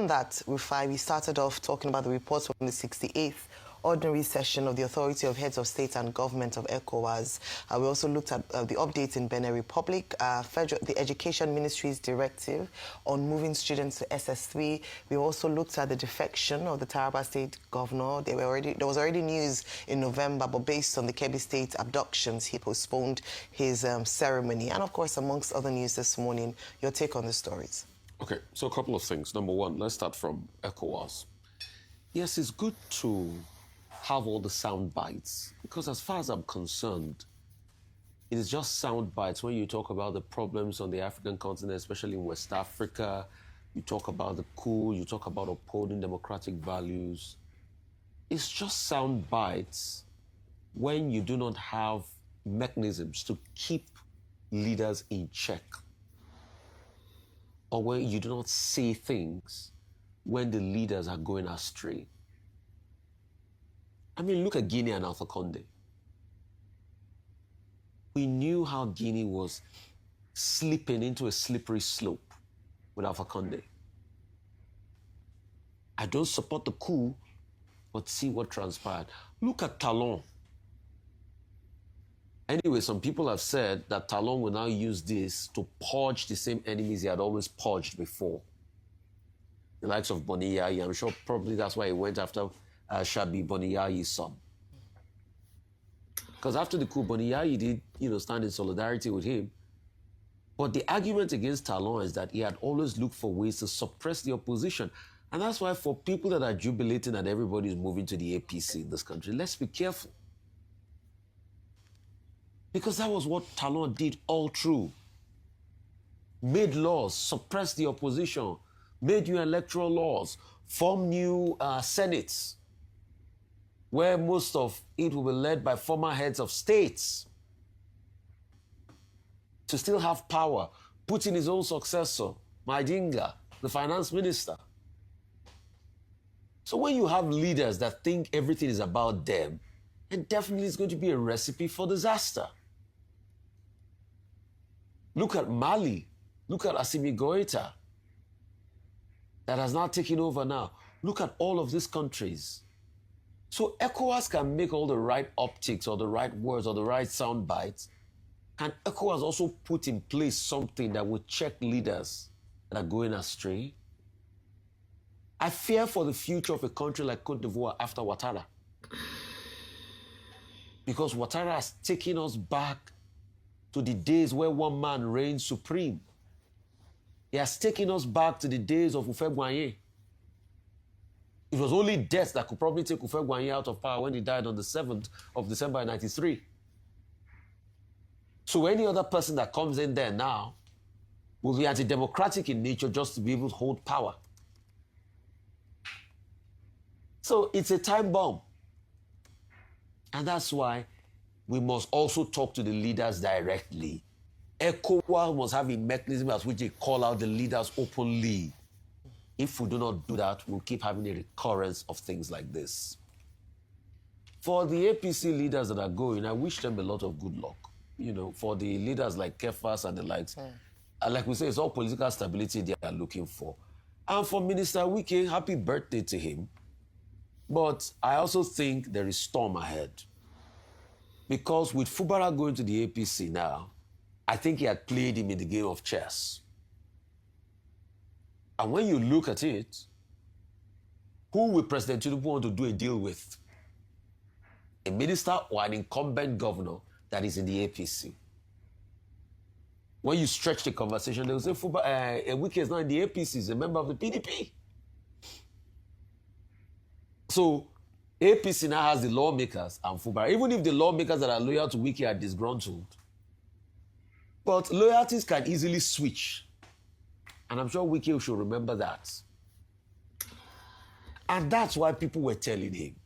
that, Rufai, we started off talking about the reports from the 68th ordinary session of the Authority of Heads of State and Government of ECOWAS. We also looked at the updates in Benin Republic, the Education Ministry's directive on moving students to SS3. We also looked at the defection of the Taraba State Governor. There was already news in November, but based on the Kebbi State abductions, he postponed his ceremony. And of course, amongst other news this morning, your take on the stories. Okay, so a couple of things. Number one, let's start from ECOWAS. Yes, it's good to have all the sound bites, because as far as I'm concerned, it is just sound bites when you talk about the problems on the African continent, especially in West Africa. You talk about the coup, you talk about upholding democratic values. It's just sound bites when you do not have mechanisms to keep leaders in check, or when you do not say things when the leaders are going astray. I mean, look at Guinea and Alpha Conde. We knew how Guinea was slipping into a slippery slope with Alpha Conde. I don't support the coup, but see what transpired. Look at Talon. Anyway, some people have said that Talon will now use this to purge the same enemies he had always purged before. The likes of Boniyayi, I'm sure probably that's why he went after Shabi, Boniyayi's son. Because after the coup, Boniyayi did, stand in solidarity with him. But the argument against Talon is that he had always looked for ways to suppress the opposition. And that's why for people that are jubilating that everybody is moving to the APC in this country, let's be careful. Because that was what Talon did all through. Made laws, suppressed the opposition, made new electoral laws, formed new senates, where most of it will be led by former heads of states, to still have power, put in his own successor, Maidinga, the finance minister. So when you have leaders that think everything is about them, then definitely it's going to be a recipe for disaster. Look at Mali. Look at Assimi Goïta, that has now taken over now. Look at all of these countries. So ECOWAS can make all the right optics or the right words or the right sound bites. Can ECOWAS also put in place something that will check leaders that are going astray? I fear for the future of a country like Côte d'Ivoire after Ouattara. Because Ouattara has taken us back to the days where one man reigned supreme. He has taken us back to the days of Houphouët-Boigny. It was only death that could probably take Houphouët-Boigny out of power when he died on the 7th of December 1993. So any other person that comes in there now will be anti-democratic in nature just to be able to hold power. So it's a time bomb. And that's why we must also talk to the leaders directly. ECOWAS must have a mechanism as which they call out the leaders openly. If we do not do that, we'll keep having a recurrence of things like this. For the APC leaders that are going, I wish them a lot of good luck. For the leaders like Kefas and the likes, like we say, it's all political stability they are looking for. And for Minister Wike, happy birthday to him. But I also think there is storm ahead. Because with Fubara going to the APC now, I think he had played him in the game of chess. And when you look at it, who will President Tinubu want to do a deal with? A minister or an incumbent governor that is in the APC? When you stretch the conversation, they will say, Wike is not in the APC, he's a member of the PDP. So, APC now has the lawmakers and Fubara, even if the lawmakers that are loyal to Wike are disgruntled. But loyalties can easily switch. And I'm sure Wike should remember that. And that's why people were telling him,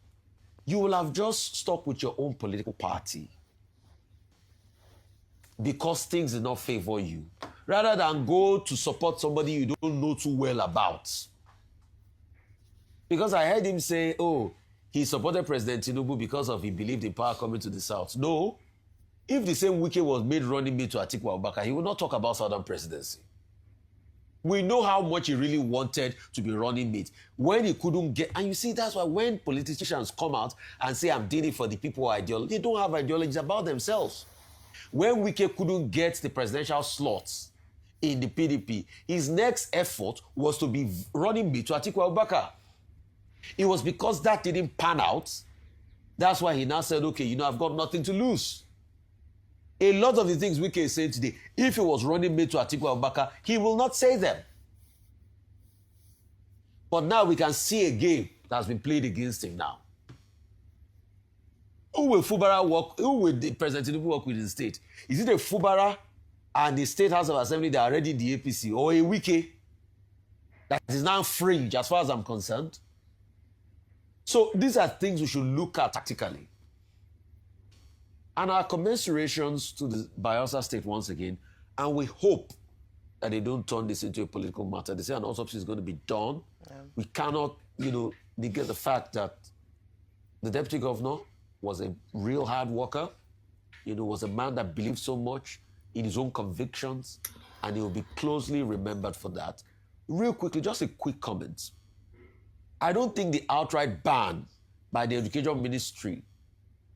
you will have just stuck with your own political party because things did not favor you, rather than go to support somebody you don't know too well about. Because I heard him say, he supported President Tinubu because he believed in power coming to the South. No. If the same Wike was made running mate to Atiku Abubakar, he would not talk about Southern presidency. We know how much he really wanted to be running mate. When he couldn't get, and you see, that's why when politicians come out and say, I'm doing it for the people ideology, they don't have ideologies about themselves. When Wike couldn't get the presidential slots in the PDP, his next effort was to be running mate to Atiku Abubakar. It was because that didn't pan out. That's why he now said, okay, you know, I've got nothing to lose. A lot of the things Wike is saying today, if he was running mate to Atiku Abubakar, he will not say them. But now we can see a game that has been played against him now. Who will Fubara work? Who will President Tinubu work with in the state? Is it a Fubara and the State House of Assembly that are already the APC, or a Wike that is now fringe as far as I'm concerned? So these are things we should look at tactically. And our commiserations to the Bayelsa State once again, and we hope that they don't turn this into a political matter. They say an autopsy is going to be done. Yeah. We cannot, negate the fact that the deputy governor was a real hard worker, was a man that believed so much in his own convictions, and he will be closely remembered for that. Real quickly, just a quick comment. I don't think the outright ban by the Education Ministry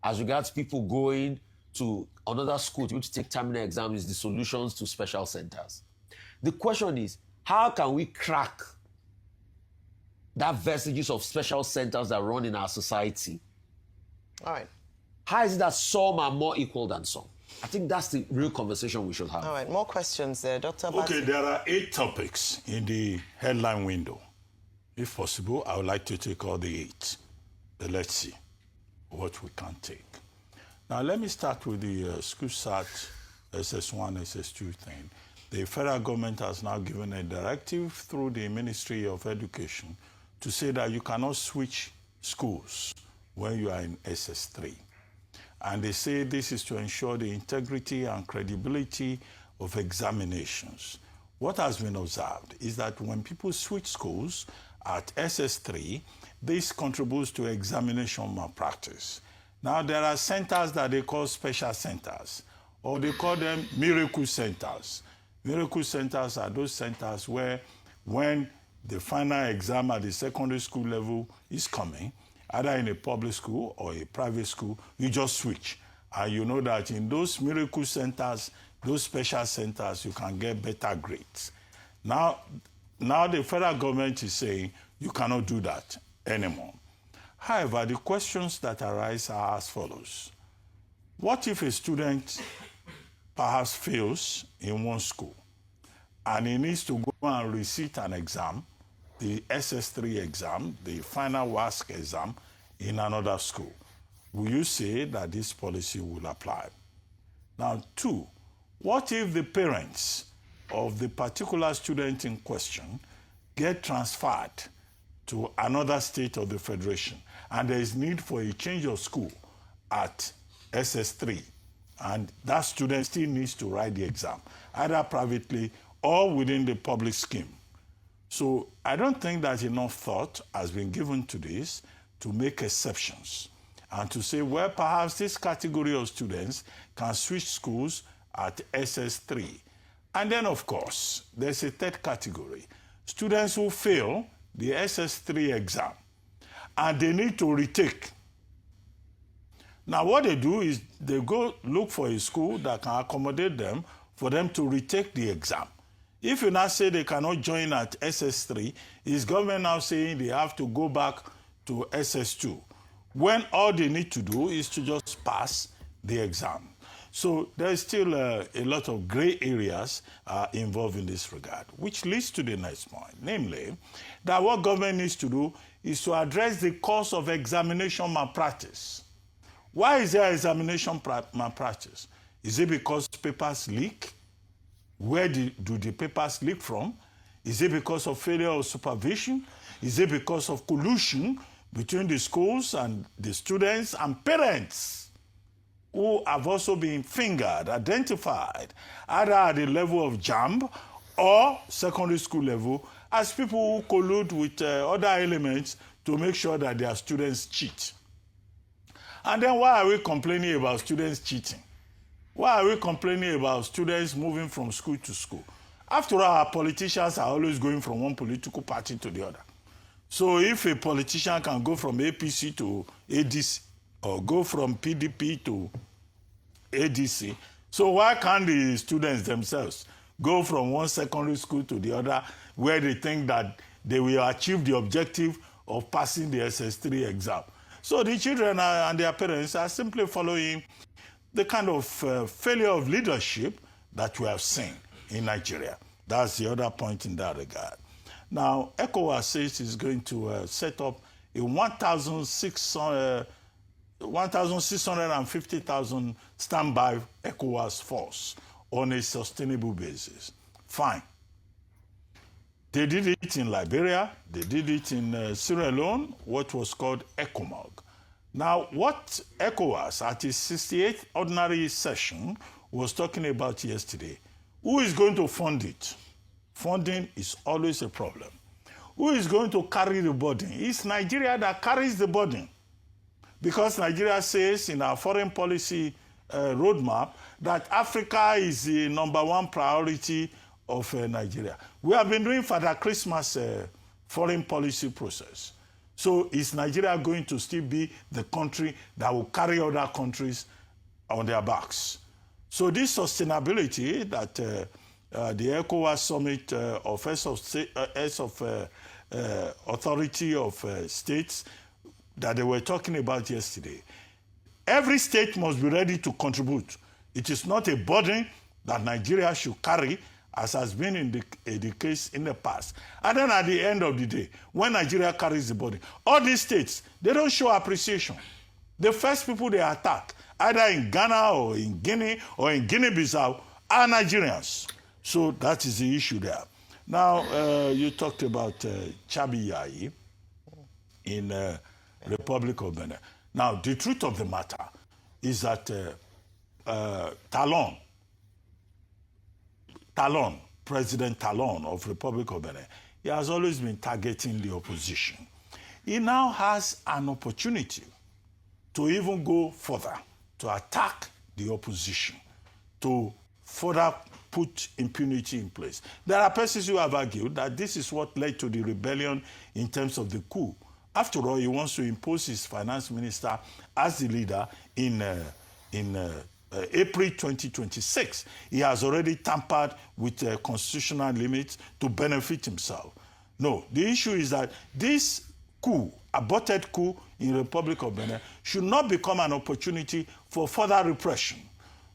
as regards people going to another school to take terminal exams is the solutions to special centers. The question is, how can we crack that vestiges of special centers that run in our society? All right. How is it that some are more equal than some? I think that's the real conversation we should have. All right, more questions there, Dr. Abati. Okay, there are 8 topics in the headline window. If possible, I would like to take all the 8. Let's see what we can take. Now, let me start with the school start SS1, SS2 thing. The federal government has now given a directive through the Ministry of Education to say that you cannot switch schools when you are in SS3. And they say this is to ensure the integrity and credibility of examinations. What has been observed is that when people switch schools at SS3, this contributes to examination malpractice. Now, there are centers that they call special centers, or they call them miracle centers. Miracle centers are those centers where when the final exam at the secondary school level is coming, either in a public school or a private school, you just switch. And you know that in those miracle centers, those special centers, you can get better grades. Now the federal government is saying you cannot do that anymore. However, the questions that arise are as follows. What if a student perhaps fails in one school and he needs to go and resit an exam, the SS3 exam, the final WASC exam, in another school? Will you say that this policy will apply? Now, 2, what if the parents of the particular student in question get transferred to another state of the federation and there is need for a change of school at SS3 and that student still needs to write the exam, either privately or within the public scheme? So I don't think that enough thought has been given to this to make exceptions and to say, well, perhaps this category of students can switch schools at SS3. And then, of course, there's a third category, students who fail the SS3 exam and they need to retake. Now, what they do is they go look for a school that can accommodate them for them to retake the exam. If you now say they cannot join at SS3, is government now saying they have to go back to SS2, when all they need to do is to just pass the exam? So there's still a lot of gray areas involved in this regard, which leads to the next point, namely that what government needs to do is to address the cause of examination malpractice. Why is there examination malpractice? Is it because papers leak? Where do the papers leak from? Is it because of failure of supervision? Is it because of collusion between the schools and the students and parents who have also been fingered, identified, either at the level of JAMB or secondary school level, as people who collude with other elements to make sure that their students cheat? And then why are we complaining about students cheating? Why are we complaining about students moving from school to school? After all, our politicians are always going from one political party to the other. So if a politician can go from APC to ADC or go from PDP to ADC, so why can't the students themselves go from one secondary school to the other where they think that they will achieve the objective of passing the SS3 exam? So the children and their parents are simply following the kind of failure of leadership that we have seen in Nigeria. That's the other point in that regard. Now, ECOWAS says it's going to set up a 1,650,000 standby ECOWAS force on a sustainable basis. Fine. They did it in Liberia. They did it in Sierra Leone, what was called ECOMOG. Now, what ECOWAS at its 68th ordinary session was talking about yesterday, who is going to fund it? Funding is always a problem. Who is going to carry the burden? It's Nigeria that carries the burden. Because Nigeria says in our foreign policy roadmap that Africa is the #1 priority of Nigeria. We have been doing Father Christmas foreign policy process. So is Nigeria going to still be the country that will carry other countries on their backs? So this sustainability that the ECOWAS summit of heads of authority of states that they were talking about yesterday, every state must be ready to contribute. It is not a burden that Nigeria should carry, as has been in the case in the past. And then at the end of the day, when Nigeria carries the burden, all these states, they don't show appreciation. The first people they attack, either in Ghana or in Guinea or in Guinea-Bissau, are Nigerians. So that is the issue there. Now, you talked about Chabi Yayi in Republic of Benin. Now, the truth of the matter is that President Talon of Republic of Benin, he has always been targeting the opposition. He now has an opportunity to even go further, to attack the opposition, to further put impunity in place. There are persons who have argued that this is what led to the rebellion in terms of the coup. After all, he wants to impose his finance minister as the leader in April 2026. He has already tampered with constitutional limits to benefit himself. No, the issue is that this coup, aborted coup in the Republic of Benin, should not become an opportunity for further repression,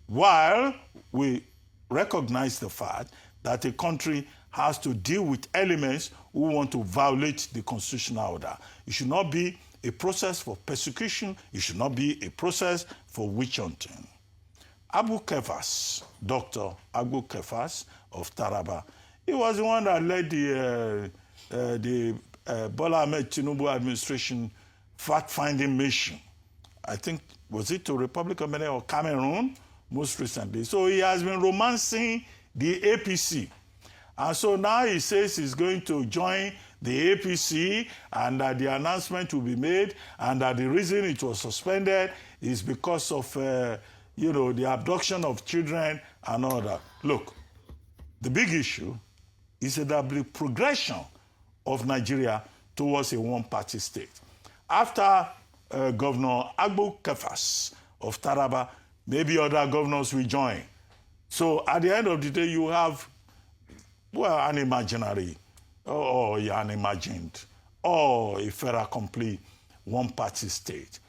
while we recognize the fact that a country has to deal with elements who want to violate the constitutional order. It should not be a process for persecution. It should not be a process for witch hunting. Abu Kefas, Dr. Abu Kefas of Taraba, he was the one that led the Bola Ahmed Tinubu administration fact-finding mission. I think, was it to Republic of Benin or Cameroon most recently? So he has been romancing the APC. And so now he says he's going to join the APC and that the announcement will be made and that the reason it was suspended is because of, the abduction of children and all that. Look, the big issue is the progression of Nigeria towards a one-party state. After Governor Abu Kefas of Taraba, maybe other governors will join. So at the end of the day, you have, an imaginary, or unimagined, or a fait accompli one-party state.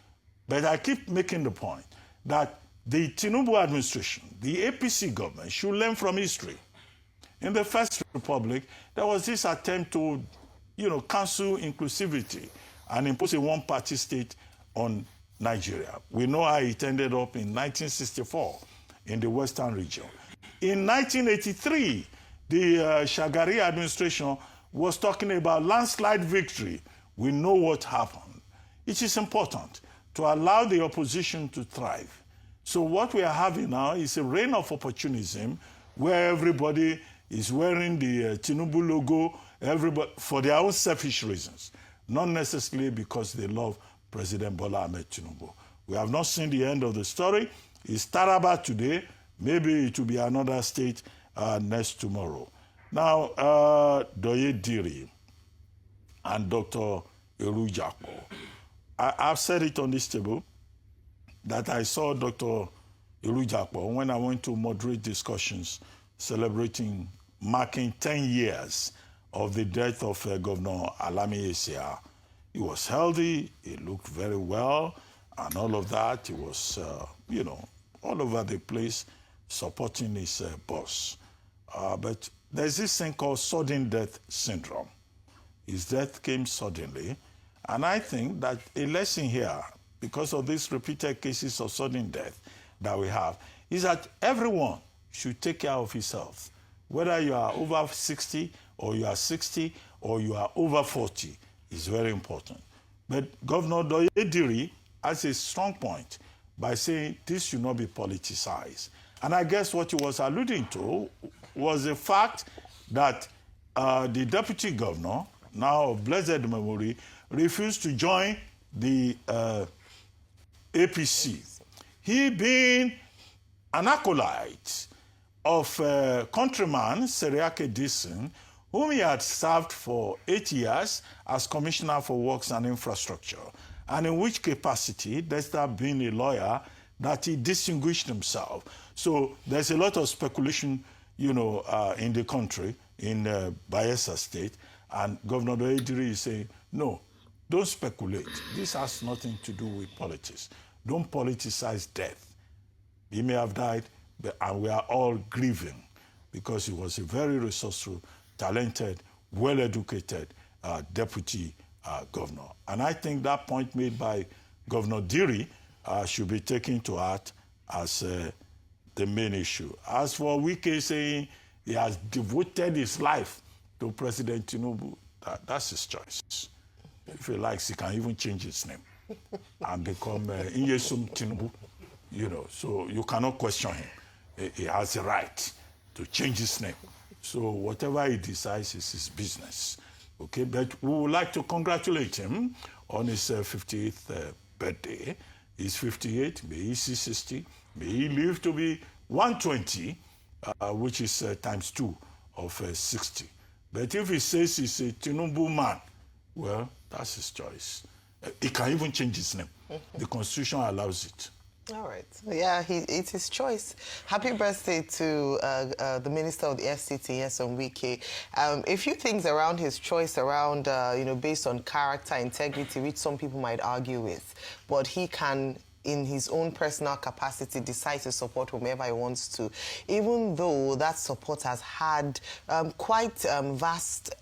But I keep making the point that the Tinubu administration, the APC government, should learn from history. In the First Republic, there was this attempt to, cancel inclusivity and impose a one-party state on Nigeria. We know how it ended up in 1964 in the Western region. In 1983, the Shagari administration was talking about landslide victory. We know what happened. It is important to allow the opposition to thrive. So what we are having now is a reign of opportunism where everybody is wearing the Tinubu logo, everybody, for their own selfish reasons, not necessarily because they love President Bola Ahmed Tinubu. We have not seen the end of the story. It's Taraba today. Maybe it will be another state next tomorrow. Now, Doye Diri and Dr. Erujapo, I've said it on this table that I saw Dr. Erujapo when I went to moderate discussions celebrating, marking 10 years of the death of Governor Alami Esia. He was healthy, he looked very well, and all of that. He was, all over the place supporting his boss. But there's this thing called sudden death syndrome. His death came suddenly, and I think that a lesson here, because of these repeated cases of sudden death that we have, is that everyone should take care of his health. Whether you are over 60, or you are 60, or you are over 40, is very important. But Governor Doye Diri has a strong point by saying this should not be politicized. And I guess what he was alluding to was the fact that the deputy governor, now of blessed memory, refused to join the APC. He being an acolyte of countryman Seriake Dixon, whom he had served for 8 years as Commissioner for Works and Infrastructure, and in which capacity, despite being a lawyer, that he distinguished himself. So there's a lot of speculation, in the country, in Bayelsa State, and Governor Doye Diri is saying, no, don't speculate. This has nothing to do with politics. Don't politicize death. He may have died, and we are all grieving because he was a very resourceful, talented, well-educated deputy governor. And I think that point made by Governor Diri should be taken to heart as the main issue. As for Wike saying he has devoted his life to President Tinubu, that's his choice. If he likes, he can even change his name and become St0rm, so you cannot question him. He has the right to change his name. So whatever he decides is his business. Okay, but we would like to congratulate him on his 58th birthday. He's 58, may he see 60, may he live to be 120, which is times 2 of 60. But if he says he's a Tinubu man, well, that's his choice. He can even change his name. The Constitution allows it. All right. Yeah, it's his choice. Happy birthday to the Minister of the FCT, St0rm Wike. A few things around his choice, around, based on character, integrity, which some people might argue with. But he can, in his own personal capacity, decide to support whomever he wants to, even though that support has had quite vast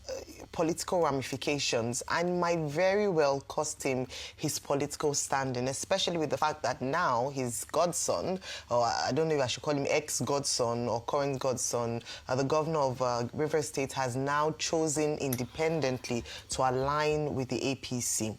political ramifications and might very well cost him his political standing, especially with the fact that now his godson, or I don't know if I should call him ex-godson or current godson, the governor of Rivers State has now chosen independently to align with the APC.